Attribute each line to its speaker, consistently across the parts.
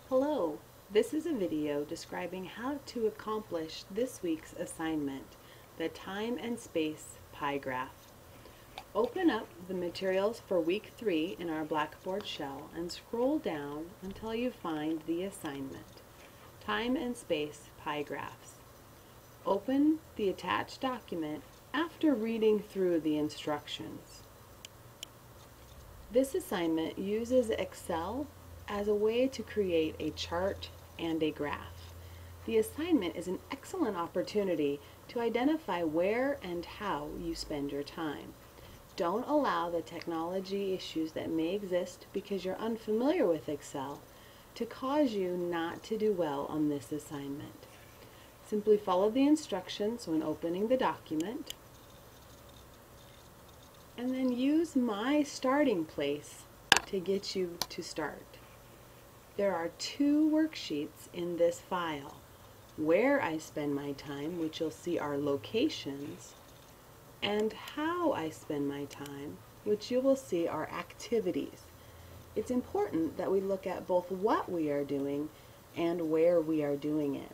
Speaker 1: Hello, this is a video describing how to accomplish this week's assignment, the time and space pie graph. Open up the materials for week 3 in our Blackboard shell and scroll down until you find the assignment, time and space pie graphs. Open the attached document after reading through the instructions. This assignment uses Excel as a way to create a chart and a graph. The assignment is an excellent opportunity to identify where and how you spend your time. Don't allow the technology issues that may exist because you're unfamiliar with Excel to cause you not to do well on this assignment. Simply follow the instructions when opening the document, and then use My Starting Place to get you to start. There are 2 worksheets in this file. Where I spend my time, which you'll see are locations, and how I spend my time, which you will see are activities. It's important that we look at both what we are doing and where we are doing it.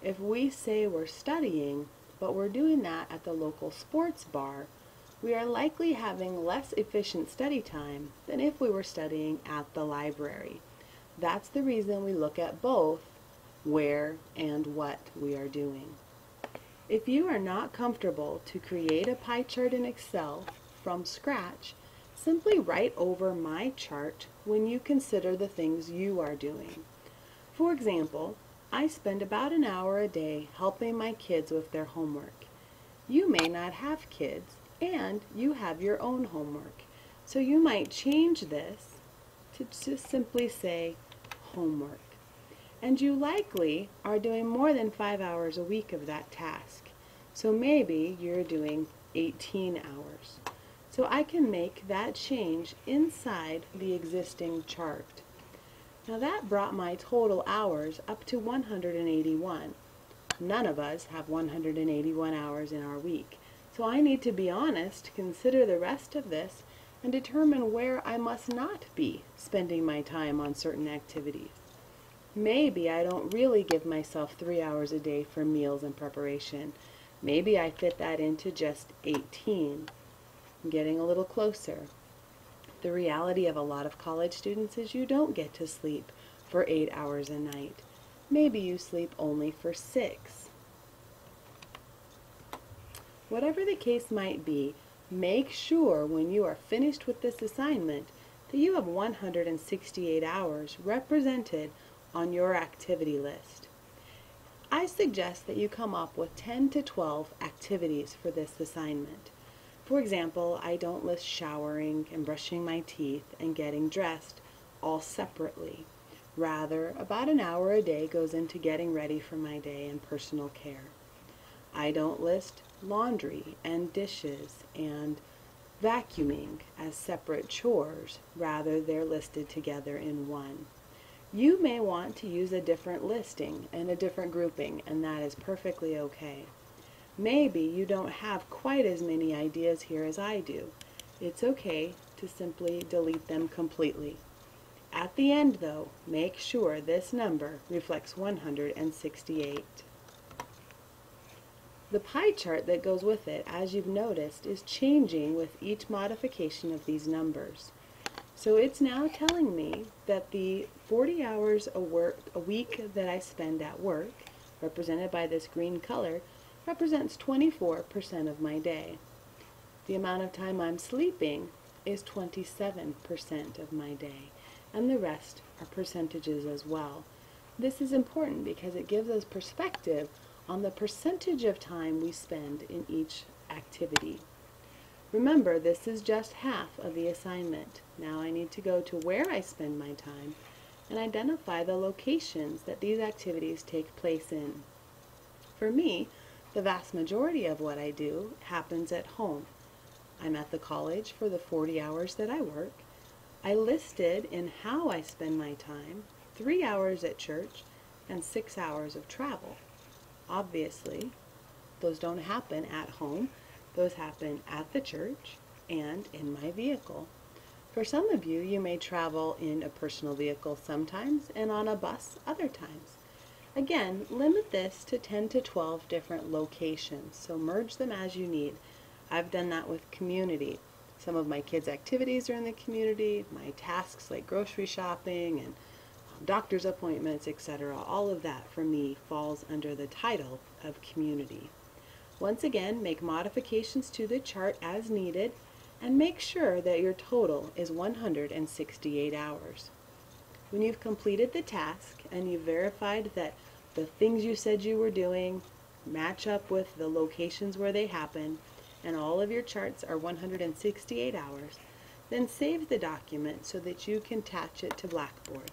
Speaker 1: If we say we're studying, but we're doing that at the local sports bar, we are likely having less efficient study time than if we were studying at the library. That's the reason we look at both where and what we are doing. If you are not comfortable to create a pie chart in Excel from scratch, simply write over My Chart when you consider the things you are doing. For example, I spend about an hour a day helping my kids with their homework. You may not have kids, and you have your own homework, so you might change this to just simply say homework. And you likely are doing more than 5 hours a week of that task. So maybe you're doing 18 hours. So I can make that change inside the existing chart. Now that brought my total hours up to 181. None of us have 181 hours in our week. So I need to be honest, consider the rest of this, and determine where I must not be spending my time on certain activities. Maybe I don't really give myself 3 hours a day for meals and preparation. Maybe I fit that into just 18. I'm getting a little closer. The reality of a lot of college students is you don't get to sleep for 8 hours a night. Maybe you sleep only for 6. Whatever the case might be, make sure when you are finished with this assignment that you have 168 hours represented on your activity list. I suggest that you come up with 10 to 12 activities for this assignment. For example, I don't list showering and brushing my teeth and getting dressed all separately. Rather, about an hour a day goes into getting ready for my day and personal care. I don't list laundry and dishes and vacuuming as separate chores. Rather, they're listed together in one. You may want to use a different listing and a different grouping, and that is perfectly okay. Maybe you don't have quite as many ideas here as I do. It's okay to simply delete them completely. At the end, though, make sure this number reflects 168. The pie chart that goes with it, as you've noticed, is changing with each modification of these numbers. So it's now telling me that the 40 hours a week that I spend at work, represented by this green color, represents 24% of my day. The amount of time I'm sleeping is 27% of my day, and the rest are percentages as well. This is important because it gives us perspective on the percentage of time we spend in each activity. Remember, this is just half of the assignment. Now I need to go to where I spend my time and identify the locations that these activities take place in. For me, the vast majority of what I do happens at home. I'm at the college for the 40 hours that I work. I listed in how I spend my time 3 hours at church and 6 hours of travel. Obviously, those don't happen at home. Those happen at the church and in my vehicle. For some of you, you may travel in a personal vehicle sometimes and on a bus other times. Again, limit this to 10 to 12 different locations, so merge them as you need. I've done that with community. Some of my kids' activities are in the community, my tasks like grocery shopping and doctor's appointments, etc. All of that for me falls under the title of community. Once again, make modifications to the chart as needed and make sure that your total is 168 hours. When you've completed the task and you've verified that the things you said you were doing match up with the locations where they happen and all of your charts are 168 hours, then save the document so that you can attach it to Blackboard.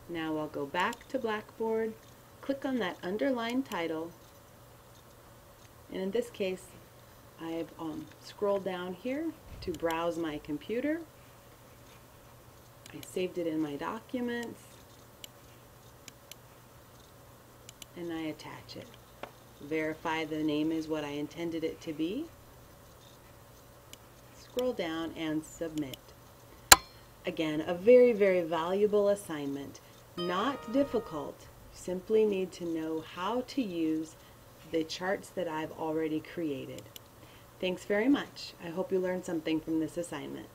Speaker 1: Now I'll go back to Blackboard, click on that underlined title, and in this case I've scrolled down here to browse my computer. I saved it in my documents and I attach it. Verify the name is what I intended it to be. Scroll down and submit. Again, a very, very valuable assignment. Not difficult. You simply need to know how to use the charts that I've already created. Thanks very much. I hope you learned something from this assignment.